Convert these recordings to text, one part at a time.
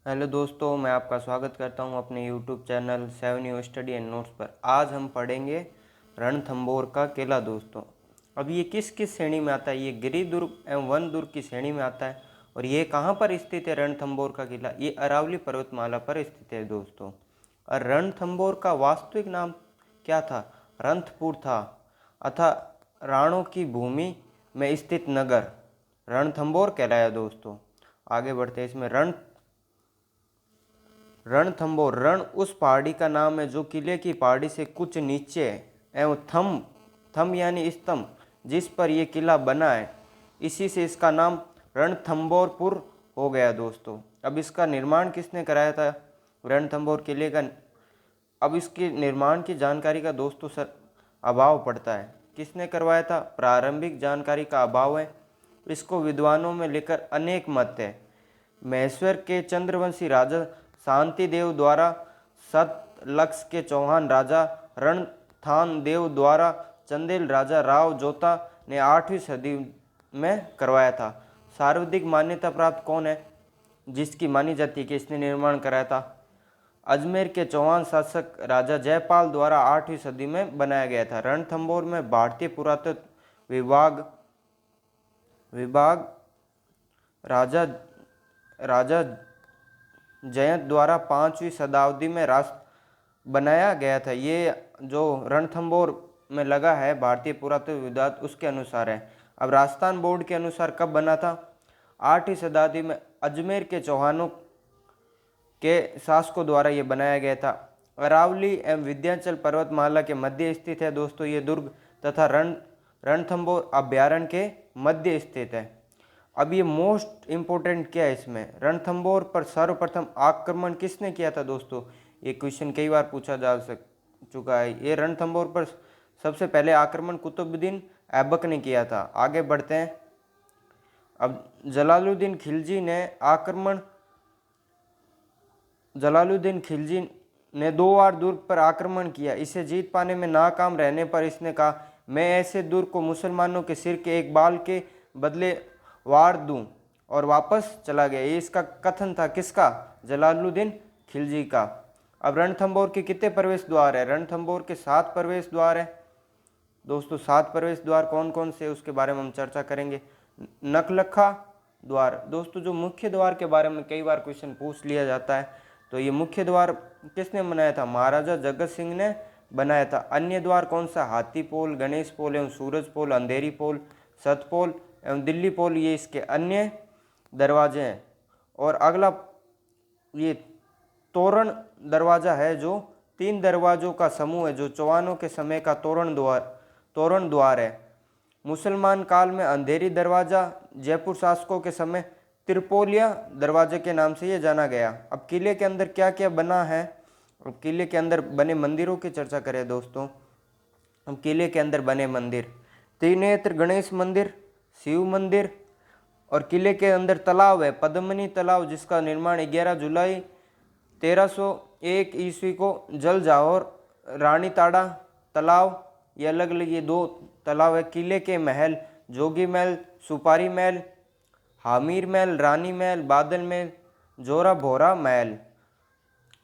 Hello दोस्तों, मैं आपका स्वागत करता हूं अपने YouTube channel 7U study and notes पर। आज हम पढ़ेंगे रणथंभौर का किला। दोस्तों, अब ये किस किस श्रेणी में आता है? ये गिरिदुर्ग एवं वन दुर्ग की श्रेणी में आता है। और ये कहाँ पर स्थित है? रणथंभौर का किला ये अरावली पर्वतमाला पर स्थित है दोस्तों। और रणथंभौर का वास्तविक नाम क्या था? रंथपुर था, अतः राणों की भूमि में स्थित नगर रणथंभौर कहलाया दोस्तों। आगे बढ़ते हैं। इसमें रणथंभौर, रण उस पहाड़ी का नाम है जो किले की पहाड़ी से कुछ नीचे है, एवं थम थम यानी स्तंभ जिस पर यह किला बना है, इसी से इसका नाम रणथंभौरपुर हो गया दोस्तों। अब इसका निर्माण किसने कराया था? रणथंभौर किले का। अब इसके निर्माण की जानकारी का दोस्तों अभाव पड़ता है। किसने करवाया था? प्रारंभिक जानकारी का अभाव है। इसको विद्वानों में लेकर अनेक मत है। महेश्वर के चंद्रवंशी राजा शांति देव द्वारा, सतलक्ष के चौहान राजा रणथान देव द्वारा, चंदेल राजा राव जोता ने 8वीं सदी में करवाया था। सर्वाधिक मान्यता प्राप्त कौन है जिसकी मानी जाती है कि इसने निर्माण कराया था? अजमेर के चौहान शासक राजा जयपाल द्वारा 8वीं सदी में बनाया गया था। रणथंभौर में भारतीय पुरातत्व विभाग राजा राजा जयंत द्वारा 5वीं शताब्दी में राष्ट्र बनाया गया था। ये जो रणथंभौर में लगा है भारतीय पुरातत्व विभाग, उसके अनुसार है। अब राजस्थान बोर्ड के अनुसार कब बना था? 8वीं शताब्दी में अजमेर के चौहानों के शासकों द्वारा ये बनाया गया था। अरावली एवं विंध्याचल पर्वतमाला के मध्य स्थित है दोस्तों ये दुर्ग, तथा रणथंभौर अभ्यारण्य के मध्य स्थित है। अब ये मोस्ट इम्पोर्टेंट क्या है इसमें? रणथंभौर पर सर्वप्रथम आक्रमण किसने किया था दोस्तों? ये क्वेश्चन कई बार पूछा जा चुका है। ये रणथंभौर पर सबसे पहले आक्रमण कुतुबुद्दीन ऐबक ने किया था। आगे बढ़ते हैं। अब जलालुद्दीन खिलजी ने 2 बार दुर्ग पर आक्रमण किया। इसे जीत पाने में नाकाम रहने पर इसने कहा, मैं ऐसे दुर्ग को मुसलमानों के सिर के एक बाल के बदले वार दूं, और वापस चला गया। ये इसका कथन था। किसका? जलालुद्दीन खिलजी का। अब रणथंभौर के कितने प्रवेश द्वार है? रणथंभौर के 7 प्रवेश द्वार है दोस्तों। 7 प्रवेश द्वार कौन कौन से, उसके बारे में हम चर्चा करेंगे। नखलखा द्वार दोस्तों, जो मुख्य द्वार के बारे में कई बार क्वेश्चन पूछ लिया जाता है, तो ये मुख्य द्वार किसने बनाया था? महाराजा जगत सिंह ने बनाया था। अन्य द्वार कौन सा? हाथी पोल, गणेश पोल एवं सूरज पोल, अंधेरी पोल, सतपोल एवं दिल्ली पोल, ये इसके अन्य दरवाजे हैं। और अगला ये तोरण दरवाजा है, जो 3 दरवाजों का समूह है, जो चौहानों के समय का तोरण द्वार है। मुसलमान काल में अंधेरी दरवाजा, जयपुर शासकों के समय त्रिपोलिया दरवाजे के नाम से यह जाना गया। अब किले के अंदर क्या क्या बना है? अब किले के अंदर बने मंदिरों की चर्चा करें दोस्तों। अब किले के अंदर बने मंदिर, त्रिनेत्र गणेश मंदिर, शिव मंदिर, और किले के अंदर तालाब है, पद्मनी तालाब, जिसका निर्माण 11 जुलाई 1301 ईस्वी को जल जाओर रानी ताड़ा तालाब, ये अलग अलग ये 2 तालाब है। किले के महल, जोगी महल, सुपारी महल, हामिर महल, रानी महल, बादल महल, जोरा भोरा महल।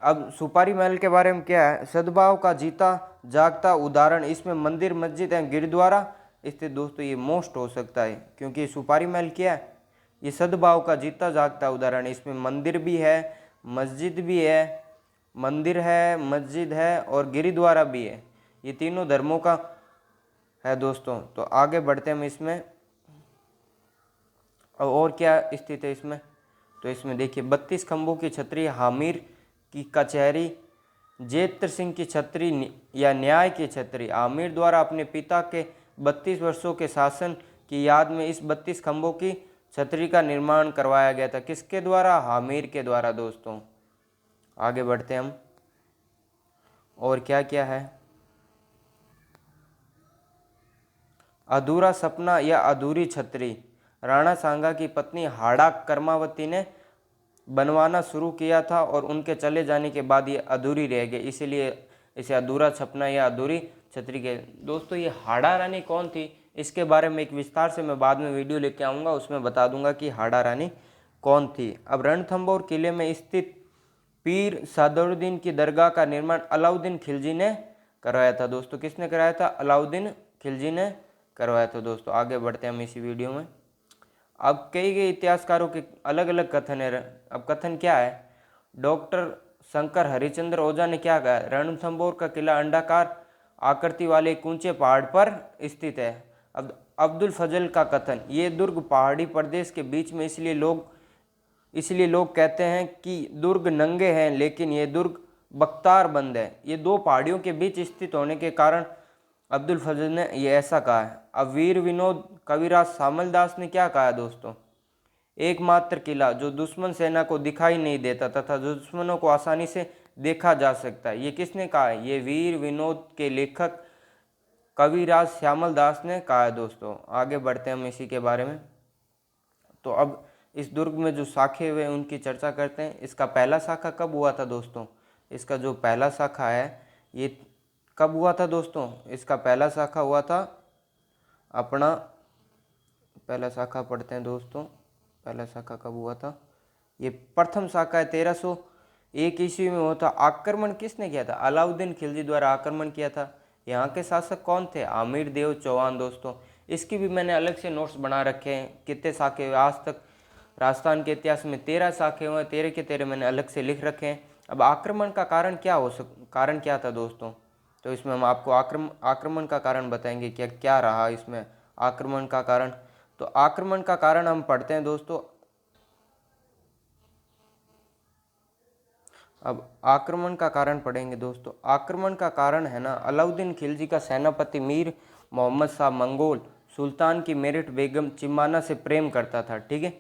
अब सुपारी महल के बारे में क्या है? सद्भाव का जीता जागता उदाहरण। इसमें मंदिर, मस्जिद एवं गुरुद्वारा स्थित दोस्तों। ये मोस्ट हो सकता है, क्योंकि सुपारी महल क्या है? ये सद्भाव का जीता जागता उदाहरण। इसमें मंदिर भी है, मस्जिद भी है, मंदिर है, मस्जिद है, और गुरुद्वारा भी है। ये तीनों धर्मों का है दोस्तों। तो आगे बढ़ते हैं हम इसमें। और क्या स्थित है इसमें? तो इसमें देखिए 32 खंभों की छतरी, हामिर की कचहरी, जेत्र सिंह की छतरी या न्याय की छतरी। आमिर द्वारा अपने पिता के 32 वर्षों के शासन की याद में इस 32 खंभों की छतरी का निर्माण करवाया गया था। किसके द्वारा? हामिर के द्वारा दोस्तों। आगे बढ़ते हैं हम। और क्या क्या है? अधूरा सपना या अधूरी छतरी, राणा सांगा की पत्नी हाड़ा कर्मावती ने बनवाना शुरू किया था, और उनके चले जाने के बाद ये अधूरी रह गई, इसीलिए इसे अधूरा छपना या अधूरी छतरी के। दोस्तों, ये हाड़ा रानी कौन थी? इसके बारे में एक विस्तार से मैं बाद में वीडियो लेके आऊँगा, उसमें बता दूंगा कि हाड़ा रानी कौन थी। अब रणथंभौर किले में स्थित पीर सादरुद्दीन की दरगाह का निर्माण अलाउद्दीन खिलजी ने करवाया था दोस्तों। किसने कराया था? अलाउद्दीन खिलजी ने करवाया था दोस्तों। आगे बढ़ते हैं हम इसी वीडियो में। अब कई इतिहासकारों के अलग अलग कथन है। अब कथन क्या है? डॉक्टर शंकर हरिचंद्र ओझा ने क्या कहा? रणथंभौर का किला अंडाकार आकृति वाले एक ऊंचे पहाड़ पर स्थित है। अब अब्दुल फजल का कथन, ये दुर्ग पहाड़ी प्रदेश के बीच में इसलिए लोग कहते हैं कि दुर्ग नंगे हैं, लेकिन ये दुर्ग बख्तार बंद है। ये दो पहाड़ियों के बीच स्थित होने के कारण अब्दुल फजल ने ये ऐसा कहा है। अब वीर विनोद कविराज सामल दास ने क्या कहा दोस्तों? एकमात्र किला जो दुश्मन सेना को दिखाई नहीं देता तथा दुश्मनों को आसानी से देखा जा सकता है। ये किसने कहा है? ये वीर विनोद के लेखक कविराज श्यामल दास ने कहा है दोस्तों। आगे बढ़ते हैं हम इसी के बारे में। तो अब इस दुर्ग में जो शाखे हुए उनकी चर्चा करते हैं। इसका पहला शाखा कब हुआ था दोस्तों? इसका जो पहला शाखा है ये कब हुआ था दोस्तों? इसका पहला शाखा हुआ था अपना, पहला शाखा पढ़ते हैं दोस्तों। पहला शाखा कब हुआ था? ये प्रथम शाखा है 1301 ईस्वी में हुआ था। आक्रमण किसने किया था? अलाउद्दीन खिलजी द्वारा आक्रमण किया था। यहाँ के शासक कौन थे? आमिर देव चौहान दोस्तों। इसकी भी मैंने अलग से नोट्स बना रखे हैं। कितने शाखे हुए आज तक राजस्थान के इतिहास में? 13 शाखे हुए, 13 के 13 मैंने अलग से लिख रखे हैं। अब आक्रमण का कारण क्या था दोस्तों? तो इसमें हम आपको आक्रमण का कारण बताएंगे क्या क्या रहा इसमें आक्रमण का कारण। तो आक्रमण का कारण हम पढ़ते हैं दोस्तों। अब आक्रमण का कारण पढ़ेंगे दोस्तों। आक्रमण का कारण है ना, अलाउद्दीन खिलजी का सेनापति मीर मोहम्मद शाह मंगोल सुल्तान की मेरठ बेगम चिमाना से प्रेम करता था। ठीक है।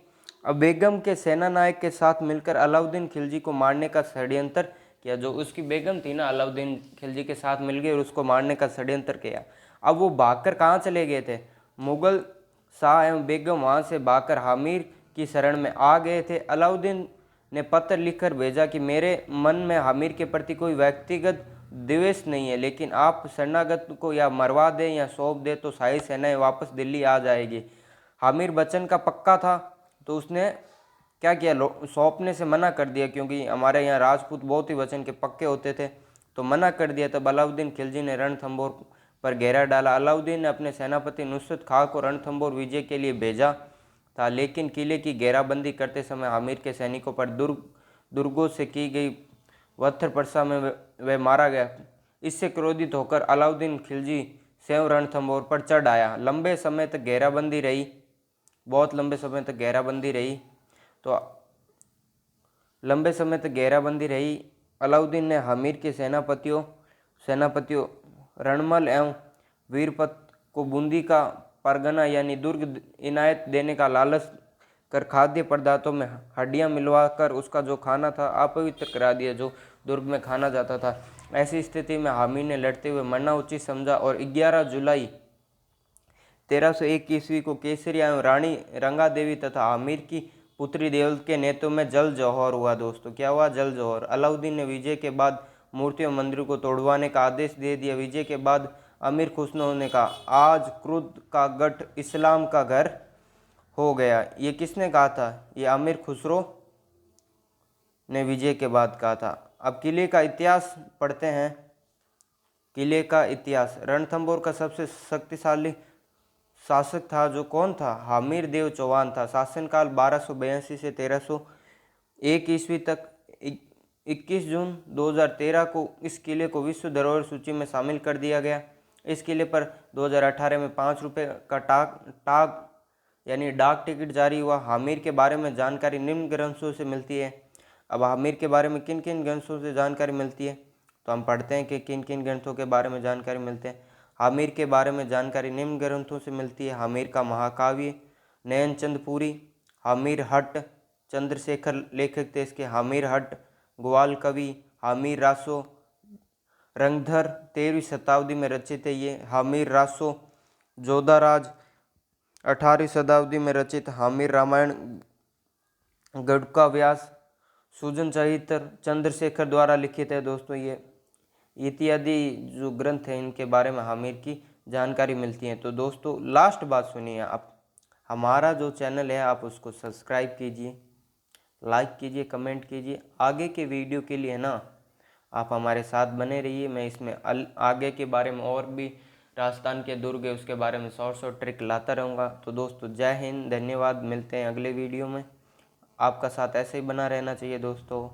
अब बेगम के सेना नायक के साथ मिलकर अलाउद्दीन खिलजी को मारने का षड्यंत्र किया। जो उसकी बेगम थी ना, अलाउद्दीन खिलजी के साथ मिल गए और उसको मारने का षड्यंत्र किया। अब वो भागकर कहाँ चले गए थे? मुगल शाह एवं बेगम वहाँ से भागकर हामिर की शरण में आ गए थे। अलाउद्दीन ने पत्र लिखकर भेजा कि मेरे मन में हामिर के प्रति कोई व्यक्तिगत द्वेष नहीं है, लेकिन आप शरणागत को या मरवा दें या सौंप दें तो शाही सेनाएं वापस दिल्ली आ जाएगी। हामिर वचन का पक्का था, तो उसने क्या किया? सौंपने से मना कर दिया, क्योंकि हमारे यहाँ राजपूत बहुत ही वचन के पक्के होते थे, तो मना कर दिया। तब अलाउद्दीन खिलजी ने रणथंभौर पर घेरा डाला। अलाउद्दीन ने अपने सेनापति नुसरत खां को रणथंभौर विजय के लिए भेजा था, लेकिन किले की घेराबंदी करते समय आमिर के सैनिकों पर दुर्गों से की गई पत्थर वर्षा में वह मारा गया। इससे क्रोधित होकर अलाउद्दीन खिलजी स्वयं रणथंभौर पर चढ़ आया। लंबे समय तक घेराबंदी रही, बहुत लंबे समय तक घेराबंदी रही। तो लंबे समय तक घेराबंदी रही। अलाउद्दीन ने हामिर के सेनापतियों रणमल एवं वीरपत को बूंदी का परगना यानी दुर्ग इनायत देने का लालच कर खाद्य पदार्थों में हड्डियां मिलवाकर उसका जो खाना था अपवित्र करा दिया, जो दुर्ग में खाना जाता था। ऐसी स्थिति में हामिर ने लड़ते हुए मरना उचित समझा और 11 जुलाई 1301 ईस्वी को केसरिया एवं रानी रंगा देवी तथा हामिर की पुत्री देवल के नेतृत्व में जल जौहर हुआ दोस्तों। क्या हुआ? जल जौहर। अलाउद्दीन ने विजय के बाद मूर्तियों मंदिरों को तोड़वाने का आदेश दे दिया। विजय के बाद अमीर खुसरो ने कहा, आज क्रुद्ध का गढ़ इस्लाम का घर हो गया। ये किसने कहा था? ये अमीर खुसरो ने विजय के बाद कहा था। अब किले का इतिहास पढ़ते हैं। किले का इतिहास। रणथंभौर का सबसे शक्तिशाली शासक था जो कौन था? हामिर देव चौहान था। शासनकाल 1282 से 1301 ईस्वी तक। 21 जून 2013 को इस किले को विश्व धरोहर सूची में शामिल कर दिया गया। इस किले पर 2018 में 5 रुपये का टाग यानी डाक टिकट जारी हुआ। हामिर के बारे में जानकारी निम्न ग्रंथों से मिलती है। अब हामिर के बारे में किन किन ग्रंथों से जानकारी मिलती है, तो हम पढ़ते हैं कि किन किन ग्रंथों के बारे में जानकारी मिलते हैं। हामिर के बारे में जानकारी निम्न ग्रंथों से मिलती है। हामिर का महाकाव्य नयनचंदपुरी, हामिर हट चंद्रशेखर लेखक थे इसके। हामिर हट ग्वाल कवि, हामिर रासो रंगधर 13वीं शताब्दी में रचित है ये। हामिर रासो जोधाराज 18वीं शताब्दी में रचित। हामिर रामायण गढ़का व्यास सुजन चरित्र चंद्रशेखर द्वारा लिखित है दोस्तों। ये इत्यादि जो ग्रंथ हैं इनके बारे में हामिर की जानकारी मिलती है। तो दोस्तों लास्ट बात सुनिए, आप हमारा जो चैनल है आप उसको सब्सक्राइब कीजिए। लाइक कीजिए, कमेंट कीजिए। आगे के वीडियो के लिए ना आप हमारे साथ बने रहिए। मैं इसमें आगे के बारे में और भी राजस्थान के दुर्ग है उसके बारे में शॉर्ट ट्रिक लाता रहूँगा। तो दोस्तों जय हिंद, धन्यवाद। मिलते हैं अगले वीडियो में। आपका साथ ऐसे ही बना रहना चाहिए दोस्तों।